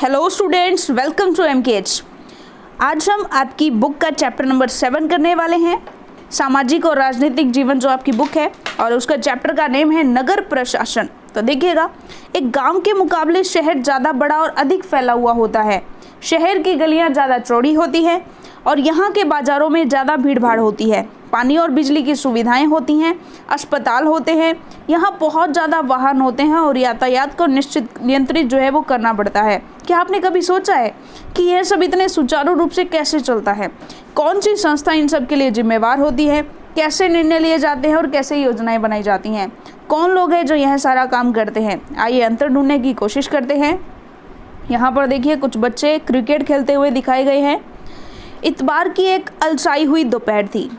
Hello students, welcome to MKH. आज हम आपकी बुक का चैप्टर नंबर 7 करने वाले हैं। सामाजिक और राजनीतिक जीवन जो आपकी बुक है और उसका चैप्टर का नेम है नगर प्रशासन। तो देखिएगा, एक गांव के मुकाबले शहर ज़्यादा बड़ा और अधिक फैला हुआ होता है। शहर की गलियां ज़्यादा चौड़ी होती हैं और यहाँ के बाज़ारों में ज़्यादा भीड़ भाड़ होती है। पानी और बिजली की सुविधाएं होती हैं, अस्पताल होते हैं, यहाँ बहुत ज़्यादा वाहन होते हैं और यातायात को नियंत्रित जो है वो करना पड़ता है। क्या आपने कभी सोचा है कि यह सब इतने सुचारू रूप से कैसे चलता है? कौन सी संस्था इन सब के लिए जिम्मेवार होती है? कैसे निर्णय लिए जाते हैं और कैसे योजनाएं बनाई जाती हैं? कौन लोग हैं जो यह सारा काम करते हैं? आइए अंतर ढूंढने की कोशिश करते हैं। यहाँ पर देखिए, कुछ बच्चे क्रिकेट खेलते हुए दिखाए गए हैं। इतवार की एक अलसाई हुई दोपहर थी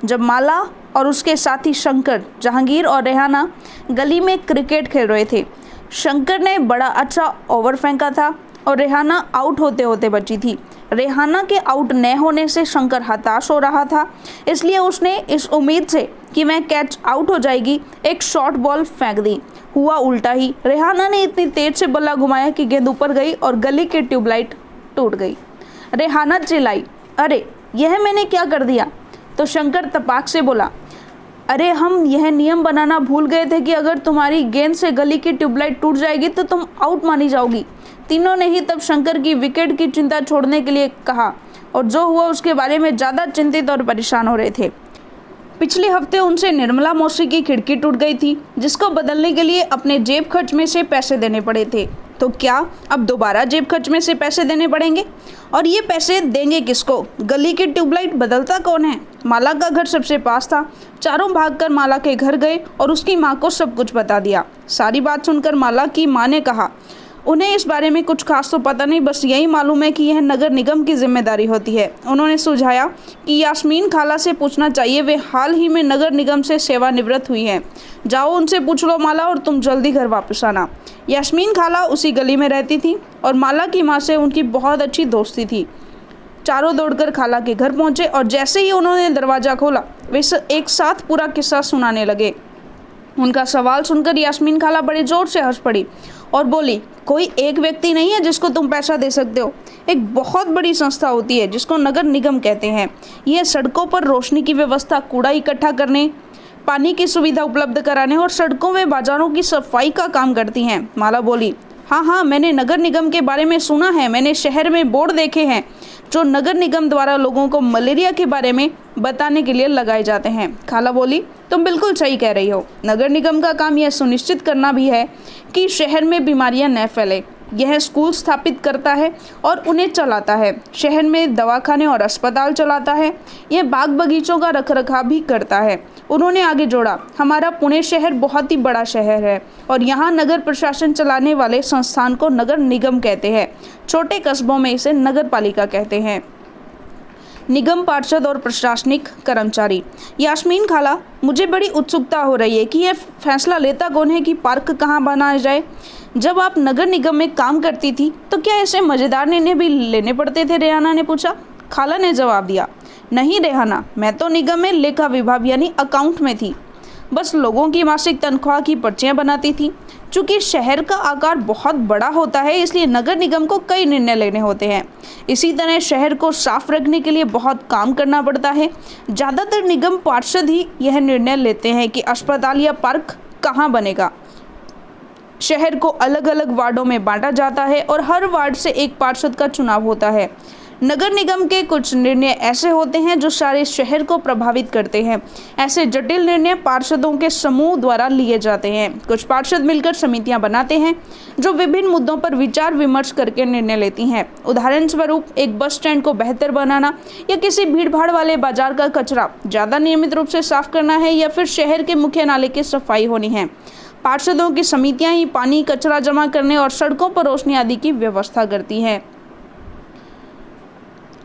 जब माला और उसके साथी शंकर, जहांगीर और रेहाना गली में क्रिकेट खेल रहे थे। शंकर ने बड़ा अच्छा ओवर फेंका था और रेहाना आउट होते होते बची थी। रेहाना के आउट न होने से शंकर हताश हो रहा था, इसलिए उसने इस उम्मीद से कि वह कैच आउट हो जाएगी एक शॉर्ट बॉल फेंक दी। हुआ उल्टा ही। रेहाना ने इतनी तेज से बल्ला घुमाया कि गेंद ऊपर गई और गली की ट्यूबलाइट टूट गई। रेहाना चिल्लाई, अरे यह मैंने क्या कर दिया? तो शंकर तपाक से बोला, अरे हम यह नियम बनाना भूल गए थे कि अगर तुम्हारी गेंद से गली की ट्यूबलाइट टूट जाएगी तो तुम आउट मानी जाओगी। तीनों ने ही तब शंकर की विकेट की चिंता छोड़ने के लिए कहा और जो हुआ उसके बारे में ज़्यादा चिंतित और परेशान हो रहे थे। पिछले हफ्ते उनसे निर्मला मौसी की खिड़की टूट गई थी, जिसको बदलने के लिए अपने जेब खर्च में से पैसे देने पड़े थे। तो क्या अब दोबारा जेब खर्च में से पैसे देने पड़ेंगे? और ये पैसे देंगे किसको? गली की ट्यूबलाइट बदलता कौन है? माला का घर सबसे पास था। चारों भागकर माला के घर गए और उसकी माँ को सब कुछ बता दिया। सारी बात सुनकर माला की माँ ने कहा, उन्हें इस बारे में कुछ खास तो पता नहीं, बस यही मालूम है कि यह नगर निगम की जिम्मेदारी होती है। उन्होंने सुझाया कि यास्मीन खाला से पूछना चाहिए, वे हाल ही में नगर निगम से सेवानिवृत्त हुई हैं। जाओ उनसे पूछ लो माला, और तुम जल्दी घर वापस आना। यास्मीन खाला उसी गली में रहती थी और माला की माँ से उनकी बहुत अच्छी दोस्ती थी। चारों दौड़कर खाला के घर पहुँचे और जैसे ही उन्होंने दरवाज़ा खोला वे एक साथ पूरा किस्सा सुनाने लगे। उनका सवाल सुनकर यास्मीन खाला बड़े जोर से हंस पड़ी और बोली, कोई एक व्यक्ति नहीं है जिसको तुम पैसा दे सकते हो। एक बहुत बड़ी संस्था होती है जिसको नगर निगम कहते हैं। यह सड़कों पर रोशनी की व्यवस्था, कूड़ा इकट्ठा करने, पानी की सुविधा उपलब्ध कराने और सड़कों व बाजारों की सफाई का काम करती हैं। माला बोली, हाँ, मैंने नगर निगम के बारे में सुना है। मैंने शहर में बोर्ड देखे हैं जो नगर निगम द्वारा लोगों को मलेरिया के बारे में बताने के लिए लगाए जाते हैं। खाला बोली, तुम बिल्कुल सही कह रही हो। नगर निगम का काम यह सुनिश्चित करना भी है कि शहर में बीमारियां न फैले। यह स्कूल स्थापित करता है और उन्हें चलाता है। शहर में दवाखाने और अस्पताल चलाता है। यह बाग बगीचों का रखरखाव भी करता है। उन्होंने आगे जोड़ा, हमारा पुणे शहर बहुत ही बड़ा शहर है और यहाँ नगर प्रशासन चलाने वाले संस्थान को नगर निगम कहते हैं। छोटे कस्बों में इसे नगर पालिका कहते हैं। निगम पार्षद और प्रशासनिक कर्मचारी। यास्मीन खाला, मुझे बड़ी उत्सुकता हो रही है कि यह फैसला लेता कौन है कि पार्क कहाँ बनाया जाए। जब आप नगर निगम में काम करती थी तो क्या ऐसे मज़ेदार निर्णय भी लेने पड़ते थे? रेहाना ने पूछा। खाला ने जवाब दिया, नहीं रेहाना, मैं तो निगम में लेखा विभाग यानी अकाउंट में थी। बस लोगों की मासिक तनख्वाह की पर्चियाँ बनाती थी। चूँकि शहर का आकार बहुत बड़ा होता है, इसलिए नगर निगम को कई निर्णय लेने होते हैं। इसी तरह शहर को साफ रखने के लिए बहुत काम करना पड़ता है। ज़्यादातर निगम पार्षद ही यह निर्णय लेते हैं कि अस्पताल या पार्क कहाँ बनेगा। शहर को अलग अलग वार्डों में बांटा जाता है और हर वार्ड से एक पार्षद का चुनाव होता है। नगर निगम के कुछ निर्णय ऐसे होते हैं जो सारे शहर को प्रभावित करते हैं। ऐसे जटिल निर्णय पार्षदों के समूह द्वारा लिए जाते हैं। कुछ पार्षद मिलकर समितियां बनाते हैं जो विभिन्न मुद्दों पर विचार विमर्श करके निर्णय लेती हैं। उदाहरण स्वरूप, एक बस स्टैंड को बेहतर बनाना या किसी भीड़भाड़ वाले बाजार का कचरा ज़्यादा नियमित रूप से साफ करना है या फिर शहर के मुख्य नाले की सफाई होनी है। पार्षदों की समितियां ही पानी, कचरा जमा करने और सड़कों पर रोशनी आदि की व्यवस्था करती हैं।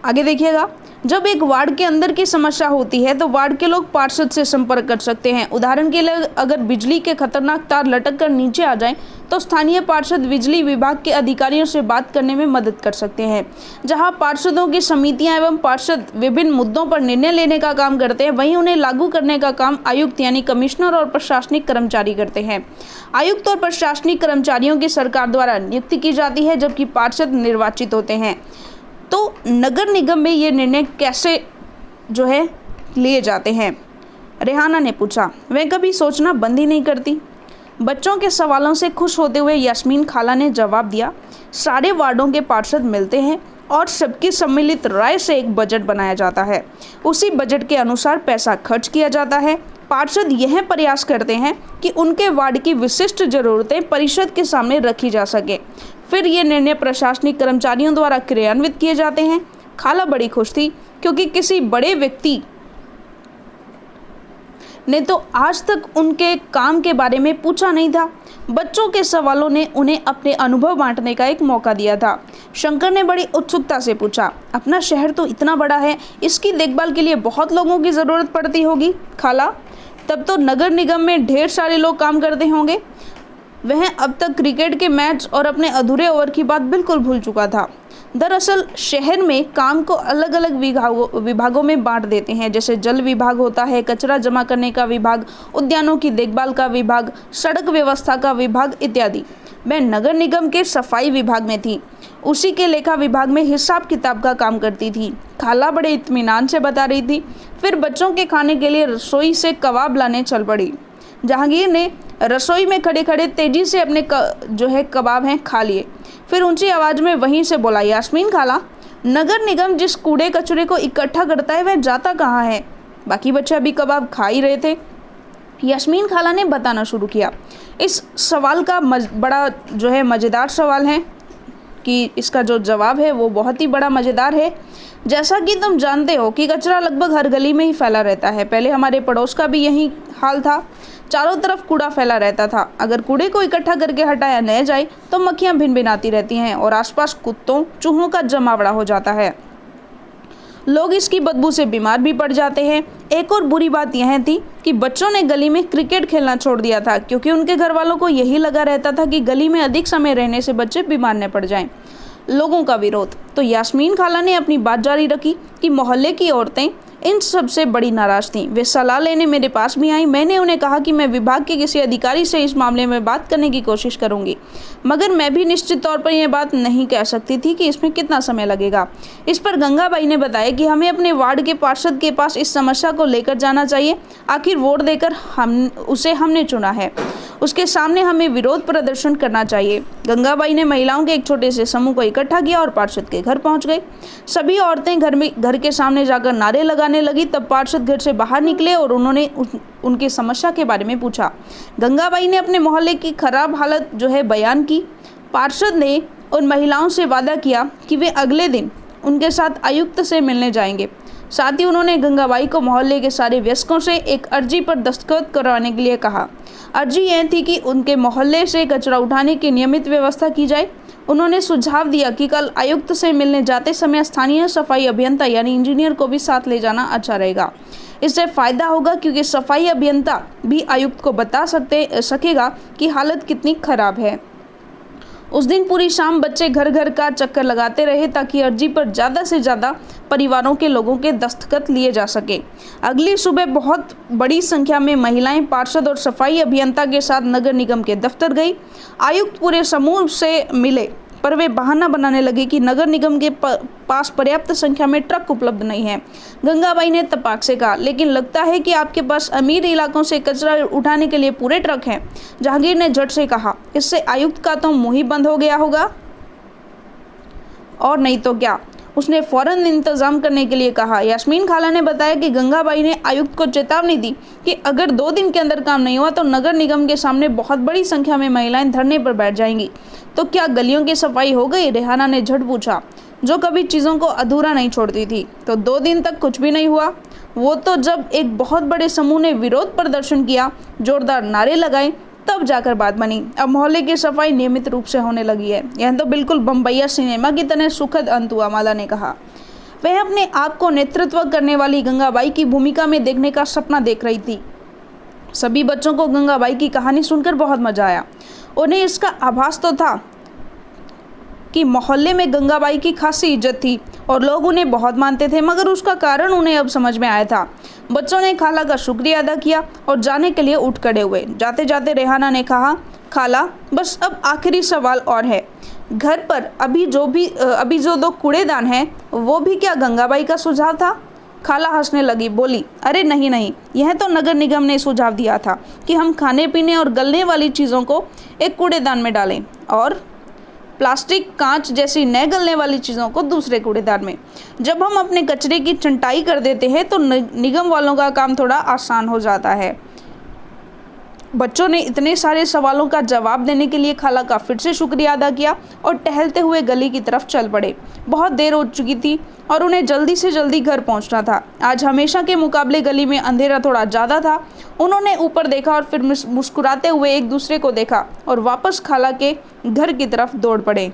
आगे देखिएगा, जब एक वार्ड के अंदर की समस्या होती है तो वार्ड के लोग पार्षद से संपर्क कर सकते हैं। उदाहरण के लिए अगर बिजली के खतरनाक तार लटक कर नीचे आ जाएं तो स्थानीय पार्षद बिजली विभाग के अधिकारियों से बात करने में मदद कर सकते हैं। जहां पार्षदों की समितियां एवं पार्षद विभिन्न मुद्दों पर निर्णय लेने का काम करते हैं, वहीं उन्हें लागू करने का काम आयुक्त यानी कमिश्नर और प्रशासनिक कर्मचारी करते हैं। आयुक्त और प्रशासनिक कर्मचारियों की सरकार द्वारा नियुक्ति की जाती है, जबकि पार्षद निर्वाचित होते हैं। तो नगर निगम में ये निर्णय कैसे जो है लिए जाते हैं? रेहाना ने पूछा। वह कभी सोचना बंद ही नहीं करती। बच्चों के सवालों से खुश होते हुए यास्मीन खाला ने जवाब दिया, सारे वार्डों के पार्षद मिलते हैं और सबकी सम्मिलित राय से एक बजट बनाया जाता है। उसी बजट के अनुसार पैसा खर्च किया जाता है। पार्षद यह प्रयास करते हैं कि उनके वार्ड की विशिष्ट जरूरतें परिषद के सामने रखी जा सके। फिर ये निर्णय प्रशासनिक कर्मचारियों द्वारा क्रियान्वित किए जाते हैं। खाला बड़ी खुश थी क्योंकि किसी बड़े व्यक्ति ने तो आज तक उनके काम के बारे में पूछा नहीं था। बच्चों के सवालों ने उन्हें अपने अनुभव बांटने का एक मौका दिया था। शंकर ने बड़ी उत्सुकता से पूछा, अपना शहर तो इतना बड़ा है, इसकी देखभाल के लिए बहुत लोगों की ज़रूरत पड़ती होगी। खाला, तब तो नगर निगम में ढेर सारे लोग काम करते होंगे। वह अब तक क्रिकेट के मैच और अपने अधूरे ओवर की बात बिल्कुल भूल चुका था। दरअसल शहर में काम को अलग अलग विभागों में बांट देते हैं, जैसे जल विभाग होता है, कचरा जमा करने का विभाग, उद्यानों की देखभाल का विभाग, सड़क व्यवस्था का विभाग इत्यादि। मैं नगर निगम के सफाई विभाग में थी, उसी के लेखा विभाग में हिसाब किताब का काम करती थी। खाला बड़े इत्मीनान से बता रही थी। फिर बच्चों के खाने के लिए रसोई से कबाब लाने चल पड़ी। जहांगीर ने रसोई में खड़े खड़े तेजी से अपने जो है कबाब हैं खा लिए। फिर ऊंची आवाज़ में वहीं से बोला, यास्मीन खाला, नगर निगम जिस कूड़े कचरे को इकट्ठा करता है वह जाता कहाँ है? बाकी बच्चे अभी कबाब खा ही रहे थे। यास्मीन खाला ने बताना शुरू किया। इस सवाल का बड़ा जो है मज़ेदार सवाल है कि इसका जो जवाब है वो बहुत ही बड़ा मज़ेदार है। जैसा कि तुम जानते हो कि कचरा लगभग हर गली में ही फैला रहता है। पहले हमारे पड़ोस का भी यही हाल था, चारों तरफ कूड़ा फैला रहता था। अगर कूड़े को इकट्ठा करके हटाया न जाए तो मक्खियाँ भिनभिनाती रहती हैं और आसपास कुत्तों चूहों का जमावड़ा हो जाता है। लोग इसकी बदबू से बीमार भी पड़ जाते हैं। एक और बुरी बात यह थी कि बच्चों ने गली में क्रिकेट खेलना छोड़ दिया था, क्योंकि उनके घर वालों को यही लगा रहता था कि गली में अधिक समय रहने से बच्चे बीमार न पड़ जाएं। लोगों का विरोध। तो यास्मीन खाला ने अपनी बात जारी रखी कि मोहल्ले की औरतें इन सब से बड़ी नाराज़ थीं। वे सलाह लेने मेरे पास भी आई। मैंने उन्हें कहा कि मैं विभाग के किसी अधिकारी से इस मामले में बात करने की कोशिश करूंगी, मगर मैं भी निश्चित तौर पर यह बात नहीं कह सकती थी कि इसमें कितना समय लगेगा। इस पर गंगाबाई ने बताया कि हमें अपने वार्ड के पार्षद के पास इस समस्या को लेकर जाना चाहिए। आखिर वोट देकर हमने चुना है, उसके सामने हमें विरोध प्रदर्शन करना चाहिए। गंगाबाई ने महिलाओं के एक छोटे से समूह को इकट्ठा किया और पार्षद के घर पहुंच गई। सभी औरतें घर के सामने जाकर नारे लगाने लगी। तब पार्षद घर से बाहर निकले और उन्होंने उनकी समस्या के बारे में पूछा। गंगाबाई ने अपने मोहल्ले की खराब हालत जो है बयान की। पार्षद ने उन महिलाओं से वादा किया कि वे अगले दिन उनके साथ आयुक्त से मिलने जाएंगे। साथ ही उन्होंने गंगाबाई को मोहल्ले के सारे वयस्कों से एक अर्जी पर दस्तखत करवाने के लिए कहा। अर्जी यह थी कि उनके मोहल्ले से कचरा उठाने की नियमित व्यवस्था की जाए। उन्होंने सुझाव दिया कि कल आयुक्त से मिलने जाते समय स्थानीय सफाई अभियंता यानी इंजीनियर को भी साथ ले जाना अच्छा रहेगा। इससे फ़ायदा होगा क्योंकि सफाई अभियंता भी आयुक्त को बता सकेगा कि हालत कितनी खराब है। उस दिन पूरी शाम बच्चे घर घर का चक्कर लगाते रहे ताकि अर्जी पर ज़्यादा से ज़्यादा परिवारों के लोगों के दस्तखत लिए जा सके। अगली सुबह बहुत बड़ी संख्या में महिलाएं पार्षद और सफाई अभियंता के साथ नगर निगम के दफ्तर गई। आयुक्त पूरे समूह से मिले, पर वे बहाना बनाने लगे कि नगर निगम के पास पर्याप्त संख्या में ट्रक उपलब्ध नहीं है। गंगाबाई ने तपाक से कहा, लेकिन लगता है कि आपके पास अमीर इलाकों से कचरा उठाने के लिए पूरे ट्रक हैं। जहांगीर ने झट से कहा, इससे आयुक्त का तो मुंह ही बंद हो गया होगा। और नहीं तो क्या, उसने फौरन इंतजाम करने के लिए कहा। यास्मीन खाला ने बताया कि गंगाबाई ने आयुक्त को चेतावनी दी कि अगर 2 दिन के अंदर काम नहीं हुआ तो नगर निगम के सामने बहुत बड़ी संख्या में महिलाएं धरने पर बैठ जाएंगी। तो क्या गलियों की सफाई हो गई? रेहाना ने झट पूछा, जो कभी चीज़ों को अधूरा नहीं छोड़ती थी। तो 2 दिन तक कुछ भी नहीं हुआ। वो तो जब एक बहुत बड़े समूह ने विरोध प्रदर्शन किया, जोरदार नारे लगाए, तब जाकर बात बनी। अब मोहल्ले की सफाई नियमित रूप से होने लगी है। यह तो बिल्कुल बम्बैया सिनेमा की तरह सुखद अंत हुआ, माला ने कहा। वह अपने आप को नेतृत्व करने वाली गंगाबाई की भूमिका में देखने का सपना देख रही थी। सभी बच्चों को गंगाबाई की कहानी सुनकर बहुत मजा आया। उन्हें इसका आभास तो था कि मोहल्ले में गंगाबाई की खासी इज्जत थी और लोग उन्हें बहुत मानते थे, मगर उसका कारण उन्हें अब समझ में आया था। बच्चों ने खाला का शुक्रिया अदा किया और जाने के लिए उठ खड़े हुए। जाते जाते रेहाना ने कहा, खाला, बस अब आखिरी सवाल और है। घर पर अभी जो 2 कूड़ेदान हैं, वो भी क्या गंगाबाई का सुझाव था? खाला हंसने लगी, बोली, अरे नहीं नहीं, यह तो नगर निगम ने सुझाव दिया था कि हम खाने पीने और गलने वाली चीज़ों को एक कूड़ेदान में डालें और प्लास्टिक, कांच जैसी न गलने वाली चीज़ों को दूसरे कूड़ेदान में। जब हम अपने कचरे की छंटाई कर देते हैं तो निगम वालों का काम थोड़ा आसान हो जाता है। बच्चों ने इतने सारे सवालों का जवाब देने के लिए खाला का फिर से शुक्रिया अदा किया और टहलते हुए गली की तरफ चल पड़े। बहुत देर हो चुकी थी और उन्हें जल्दी से जल्दी घर पहुंचना था। आज हमेशा के मुकाबले गली में अंधेरा थोड़ा ज़्यादा था। उन्होंने ऊपर देखा और फिर मुस्कुराते हुए एक दूसरे को देखा और वापस खाला के घर की तरफ दौड़ पड़े।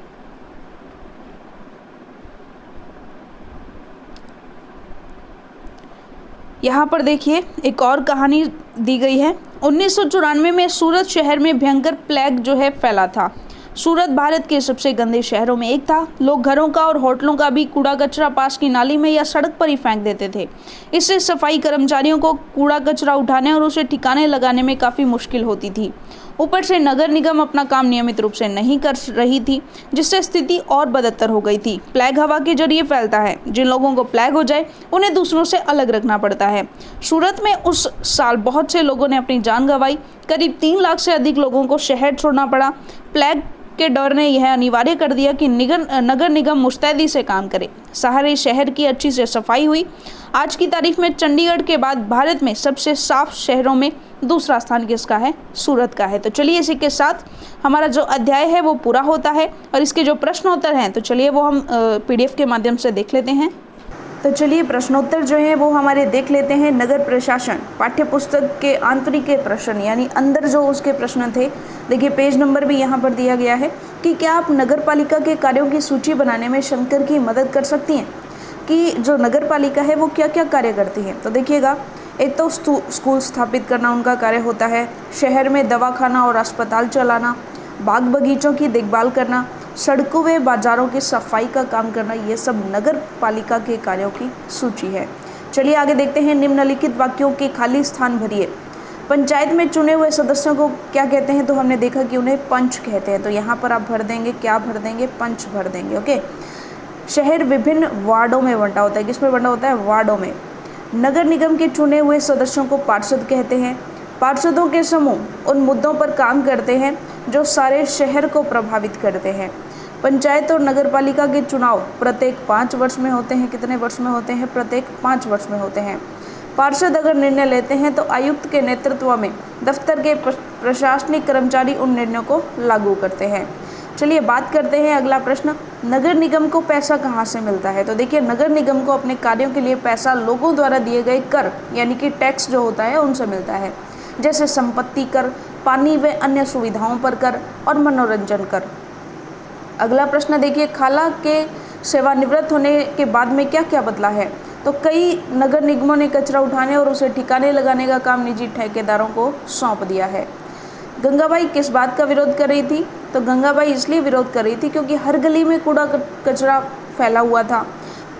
यहाँ पर देखिए एक और कहानी दी गई है। 1994 में सूरत शहर में भयंकर प्लेग जो है फैला था। सूरत भारत के सबसे गंदे शहरों में एक था। लोग घरों का और होटलों का भी कूड़ा कचरा पास की नाली में या सड़क पर ही फेंक देते थे। इससे सफाई कर्मचारियों को कूड़ा कचरा उठाने और उसे ठिकाने लगाने में काफ़ी मुश्किल होती थी। ऊपर से नगर निगम अपना काम नियमित रूप से नहीं कर रही थी, जिससे स्थिति और बदतर हो गई थी। प्लेग हवा के जरिए फैलता है। जिन लोगों को प्लेग हो जाए उन्हें दूसरों से अलग रखना पड़ता है। सूरत में उस साल बहुत से लोगों ने अपनी जान गंवाई। करीब 3 लाख से अधिक लोगों को शहर छोड़ना पड़ा। प्लेग के डर ने यह अनिवार्य कर दिया कि नगर निगम मुस्तैदी से काम करे। सारे शहर की अच्छी से सफाई हुई। आज की तारीख में चंडीगढ़ के बाद भारत में सबसे साफ शहरों में दूसरा स्थान किसका है? सूरत का है। तो चलिए इसी के साथ हमारा जो अध्याय है वो पूरा होता है और इसके जो प्रश्नोत्तर हैं तो चलिए वो हम PDF के माध्यम से देख लेते हैं। तो चलिए प्रश्नोत्तर जो है वो हमारे देख लेते हैं। नगर प्रशासन पाठ्य पुस्तक के आंतरिक प्रश्न यानी अंदर जो उसके प्रश्न थे, देखिए पेज नंबर भी यहाँ पर दिया गया है कि क्या आप नगर पालिका के कार्यों की सूची बनाने में शंकर की मदद कर सकती हैं कि जो नगर पालिका है वो क्या क्या कार्य करती है। तो देखिएगा, एक तो स्कूल स्थापित करना उनका कार्य होता है, शहर में दवाखाना और अस्पताल चलाना, बाग बगीचों की देखभाल करना, सड़कों व बाजारों की सफाई का काम करना, ये सब नगर पालिका के कार्यों की सूची है। चलिए आगे देखते हैं। निम्नलिखित वाक्यों के खाली स्थान भरिए। पंचायत में चुने हुए सदस्यों को क्या कहते हैं? तो हमने देखा कि उन्हें पंच कहते हैं। तो यहाँ पर आप भर देंगे, क्या भर देंगे? पंच भर देंगे। ओके। शहर विभिन्न वार्डों में बंटा होता है। किस में बंटा होता है? वार्डों में। नगर निगम के चुने हुए सदस्यों को पार्षद कहते हैं। पार्षदों के समूह उन मुद्दों पर काम करते हैं जो सारे शहर को प्रभावित करते हैं। पंचायत और नगर पालिका के चुनाव प्रत्येक 5 वर्ष में होते हैं। कितने वर्ष में होते हैं? प्रत्येक 5 वर्ष में होते हैं। पार्षद अगर निर्णय लेते हैं तो आयुक्त के नेतृत्व में दफ्तर के प्रशासनिक कर्मचारी उन निर्णयों को लागू करते हैं। चलिए बात करते हैं अगला प्रश्न, नगर निगम को पैसा कहाँ से मिलता है? तो देखिए, नगर निगम को अपने कार्यों के लिए पैसा लोगों द्वारा दिए गए कर यानी कि टैक्स जो होता है उनसे मिलता है, जैसे संपत्ति कर, पानी व अन्य सुविधाओं पर कर और मनोरंजन कर। अगला प्रश्न देखिए, खाला के सेवानिवृत्त होने के बाद में क्या क्या बदला है? तो कई नगर निगमों ने कचरा उठाने और उसे ठिकाने लगाने का काम निजी ठेकेदारों को सौंप दिया है। गंगाबाई किस बात का विरोध कर रही थी? तो गंगाबाई इसलिए विरोध कर रही थी क्योंकि हर गली में कूड़ा कचरा फैला हुआ था।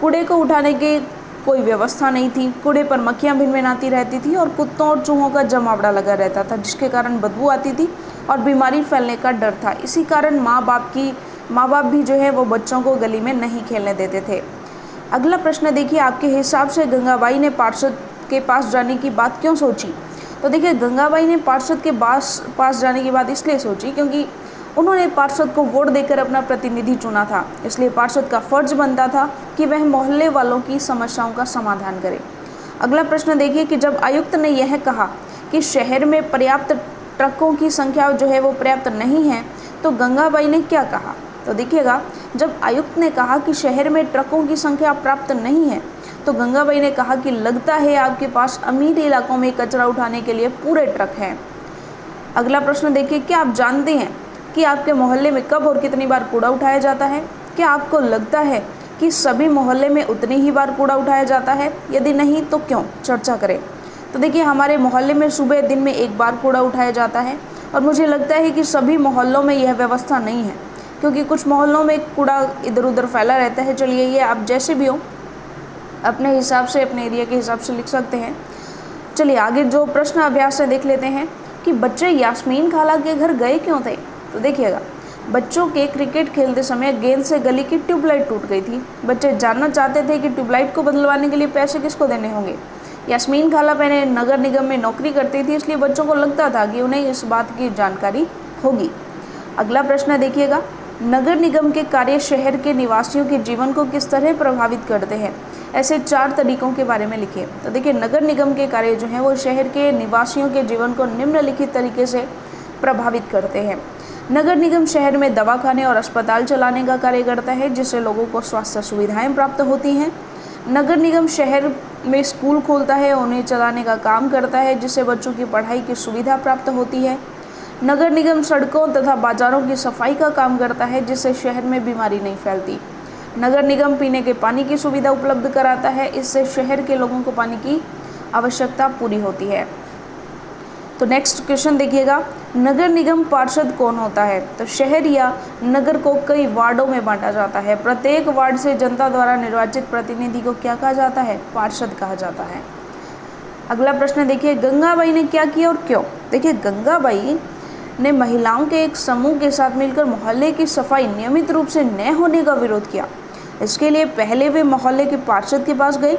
कूड़े को उठाने की कोई व्यवस्था नहीं थी। कूड़े पर मक्खियाँ भिनभिनाती रहती थी और कुत्तों और चूहों का जमावड़ा लगा रहता था, जिसके कारण बदबू आती थी और बीमारी फैलने का डर था। इसी कारण माँ बाप भी जो है वो बच्चों को गली में नहीं खेलने देते थे। अगला प्रश्न देखिए, आपके हिसाब से गंगाबाई ने पार्षद के पास जाने की बात क्यों सोची? तो देखिए, गंगाबाई ने पार्षद के पास जाने की बात इसलिए सोची क्योंकि उन्होंने पार्षद को वोट देकर अपना प्रतिनिधि चुना था। इसलिए पार्षद का फर्ज बनता था कि वह मोहल्ले वालों की समस्याओं का समाधान करे। अगला प्रश्न देखिए कि जब आयुक्त ने यह कहा कि शहर में पर्याप्त ट्रकों की संख्या जो है वो पर्याप्त नहीं है, तो गंगाबाई ने क्या कहा? तो देखिएगा, जब आयुक्त ने कहा कि शहर में ट्रकों की संख्या पर्याप्त नहीं है, तो गंगाबाई ने कहा कि लगता है आपके पास अमीर इलाकों में कचरा उठाने के लिए पूरे ट्रक हैं। अगला प्रश्न देखिए, क्या आप जानते हैं कि आपके मोहल्ले में कब और कितनी बार कूड़ा उठाया जाता है? क्या आपको लगता है कि सभी मोहल्ले में उतनी ही बार कूड़ा उठाया जाता है? यदि नहीं तो क्यों? चर्चा करें। तो देखिए, हमारे मोहल्ले में सुबह दिन में एक बार कूड़ा उठाया जाता है और मुझे लगता है कि सभी मोहल्लों में यह व्यवस्था नहीं है, क्योंकि कुछ मोहल्लों में कूड़ा इधर उधर फैला रहता है। चलिए, ये आप जैसे भी हो अपने हिसाब से, अपने एरिया के हिसाब से लिख सकते हैं। चलिए आगे जो प्रश्न अभ्यास है देख लेते हैं कि बच्चे यास्मीन खाला के घर गए क्यों थे? तो देखिएगा, बच्चों के क्रिकेट खेलते समय गेंद से गली की ट्यूबलाइट टूट गई थी। बच्चे जानना चाहते थे कि ट्यूबलाइट को बदलवाने के लिए पैसे किसको देने होंगे। यास्मीन खाला पहले नगर निगम में नौकरी करती थी, इसलिए बच्चों को लगता था कि उन्हें इस बात की जानकारी होगी। अगला प्रश्न देखिएगा, नगर निगम के कार्य शहर के निवासियों के जीवन को किस तरह प्रभावित करते हैं? ऐसे 4 तरीकों के बारे में लिखिए। तो देखिए, नगर निगम के कार्य जो हैं वो शहर के निवासियों के जीवन को निम्नलिखित तरीके से प्रभावित करते हैं। नगर निगम शहर में दवाखाने और अस्पताल चलाने का कार्य करता है, जिससे लोगों को स्वास्थ्य सुविधाएं प्राप्त होती हैं। नगर निगम शहर में स्कूल खोलता है, उन्हें चलाने का काम करता है, जिससे बच्चों की पढ़ाई की सुविधा प्राप्त होती है। नगर निगम सड़कों तथा बाजारों की सफाई का काम करता है, जिससे शहर में बीमारी नहीं फैलती। नगर निगम पीने के पानी की सुविधा उपलब्ध कराता है, इससे शहर के लोगों को पानी की आवश्यकता पूरी होती है। तो नेक्स्ट क्वेश्चन देखिएगा, नगर निगम पार्षद कौन होता है? तो शहर या नगर को कई वार्डों में बांटा जाता है। प्रत्येक वार्ड से जनता द्वारा निर्वाचित प्रतिनिधि को क्या कहा जाता है? पार्षद कहा जाता है। अगला प्रश्न देखिए, गंगाबाई ने क्या किया और क्यों? देखिए, गंगाबाई ने महिलाओं के एक समूह के साथ मिलकर मोहल्ले की सफाई नियमित रूप से न होने का विरोध किया। इसके लिए पहले वे मोहल्ले के पार्षद के पास गए।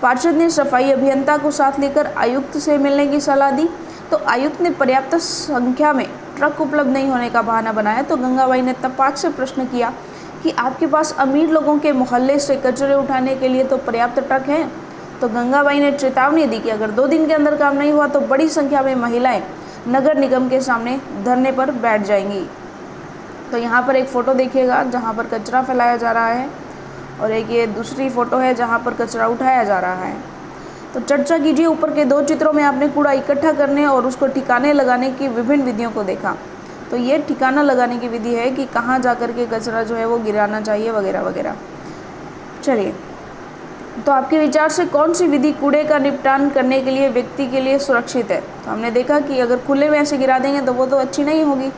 पार्षद ने सफाई अभियंता को साथ लेकर आयुक्त से मिलने की सलाह दी, तो आयुक्त ने पर्याप्त संख्या में ट्रक उपलब्ध नहीं होने का बहाना बनाया। तो गंगाबाई ने तपाक से प्रश्न किया कि आपके पास अमीर लोगों के मोहल्ले से कचरे उठाने के लिए तो पर्याप्त ट्रक हैं। तो गंगाबाई ने चेतावनी दी कि अगर 2 दिन के अंदर काम नहीं हुआ तो बड़ी संख्या में महिलाएं नगर निगम के सामने धरने पर बैठ जाएंगी। तो यहाँ पर एक फ़ोटो देखिएगा जहाँ पर कचरा फैलाया जा रहा है, और एक ये दूसरी फ़ोटो है जहाँ पर कचरा उठाया जा रहा है। तो चर्चा कीजिए, ऊपर के 2 चित्रों में आपने कूड़ा इकट्ठा करने और उसको ठिकाने लगाने की विभिन्न विधियों को देखा। तो ये ठिकाना लगाने की विधि है कि कहाँ जा कर के कचरा जो है वो गिराना चाहिए वगैरह वगैरह। चलिए, तो आपके विचार से कौन सी विधि कूड़े का निपटान करने के लिए व्यक्ति के लिए सुरक्षित है? तो हमने देखा कि अगर खुले में ऐसे गिरा देंगे तो वो तो अच्छी नहीं होगी।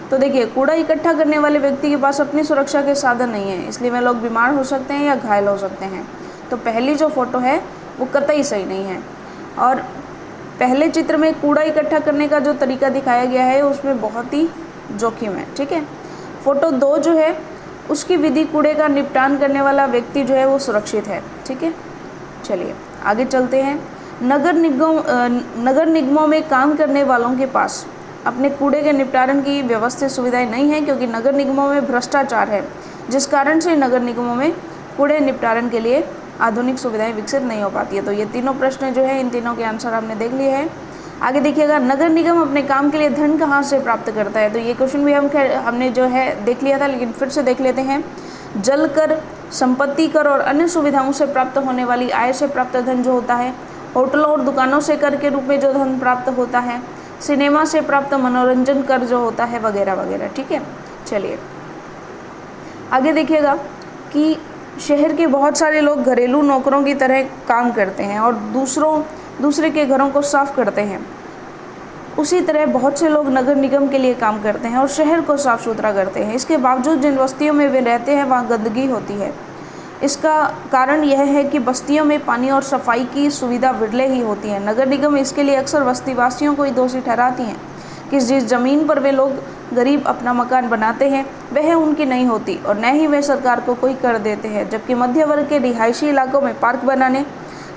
तो देखिए, कूड़ा इकट्ठा करने वाले व्यक्ति के पास अपनी सुरक्षा के साधन नहीं है, इसलिए वे लोग बीमार हो सकते हैं या घायल हो सकते हैं। तो पहली जो फोटो है वो कतई सही नहीं है। और पहले चित्र में कूड़ा इकट्ठा करने का जो तरीका दिखाया गया है उसमें बहुत ही जोखिम है। ठीक है, फोटो 2 जो है उसकी विधि कूड़े का निपटान करने वाला व्यक्ति जो है वो सुरक्षित है। ठीक है, चलिए आगे चलते हैं। नगर निगमों में काम करने वालों के पास अपने कूड़े के निपटारण की व्यवस्थित सुविधाएं नहीं है, क्योंकि नगर निगमों में भ्रष्टाचार है, जिस कारण से नगर निगमों में कूड़े निपटारण के लिए आधुनिक सुविधाएं विकसित नहीं हो पाती है। तो ये तीनों प्रश्न जो है, इन तीनों के आंसर हमने देख लिए हैं। आगे देखिएगा, नगर निगम अपने काम के लिए धन कहाँ से प्राप्त करता है? तो ये क्वेश्चन भी हमने जो है देख लिया था, लेकिन फिर से देख लेते हैं। जल कर, संपत्ति कर और अन्य सुविधाओं से प्राप्त होने वाली आय से प्राप्त धन जो होता है, होटलों और दुकानों से कर के रूप में जो धन प्राप्त होता है, सिनेमा से प्राप्त मनोरंजन कर जो होता है वगैरह वगैरह। ठीक है, चलिए आगे देखिएगा कि शहर के बहुत सारे लोग घरेलू नौकरों की तरह काम करते हैं और दूसरे के घरों को साफ करते हैं। उसी तरह बहुत से लोग नगर निगम के लिए काम करते हैं और शहर को साफ सुथरा करते हैं। इसके बावजूद जिन बस्तियों में वे रहते हैं वहाँ गंदगी होती है। इसका कारण यह है कि बस्तियों में पानी और सफाई की सुविधा विरले ही होती है। नगर निगम इसके लिए अक्सर बस्तीवासियों को ही दोषी ठहराती हैं कि जिस ज़मीन पर वे लोग गरीब अपना मकान बनाते हैं वह उनकी नहीं होती और न ही वे सरकार को कोई कर देते हैं, जबकि मध्य वर्ग के रिहायशी इलाकों में पार्क बनाने,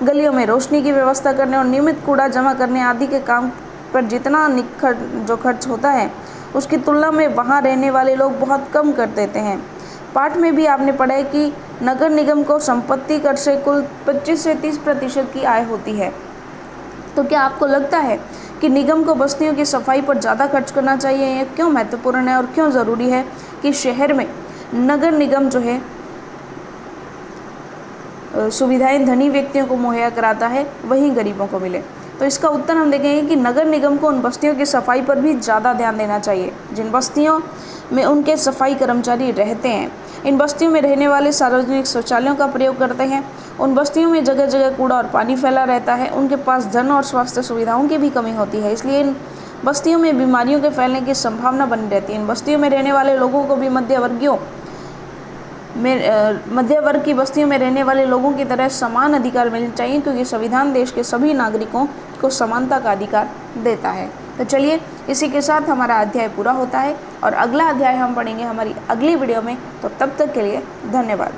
गलियों में रोशनी की व्यवस्था करने और नियमित कूड़ा जमा करने आदि के काम पर जितना जो खर्च होता है उसकी तुलना में वहाँ रहने वाले लोग बहुत कम कर देते हैं। पाठ में भी आपने पढ़ा है कि नगर निगम को संपत्ति कर से कुल 25 से 30% की आय होती है। तो क्या आपको लगता है कि निगम को बस्तियों की सफाई पर ज़्यादा खर्च करना चाहिए? ये क्यों महत्वपूर्ण है और क्यों ज़रूरी है कि शहर में नगर निगम जो है सुविधाएं धनी व्यक्तियों को मुहैया कराता है, वहीं गरीबों को मिले? तो इसका उत्तर हम देखेंगे कि नगर निगम को उन बस्तियों की सफाई पर भी ज़्यादा ध्यान देना चाहिए जिन बस्तियों में उनके सफाई कर्मचारी रहते हैं। इन बस्तियों में रहने वाले सार्वजनिक शौचालयों का प्रयोग करते हैं। उन बस्तियों में जगह जगह कूड़ा और पानी फैला रहता है। उनके पास धन और स्वास्थ्य सुविधाओं की भी कमी होती है, इसलिए इन बस्तियों में बीमारियों के फैलने की संभावना बनी रहती है। इन बस्तियों में रहने वाले लोगों को भी मध्य वर्ग की बस्तियों में रहने वाले लोगों की तरह समान अधिकार मिलने चाहिए, क्योंकि संविधान देश के सभी नागरिकों को समानता का अधिकार देता है। तो चलिए, इसी के साथ हमारा अध्याय पूरा होता है और अगला अध्याय हम पढ़ेंगे हमारी अगली वीडियो में। तो तब तक के लिए धन्यवाद।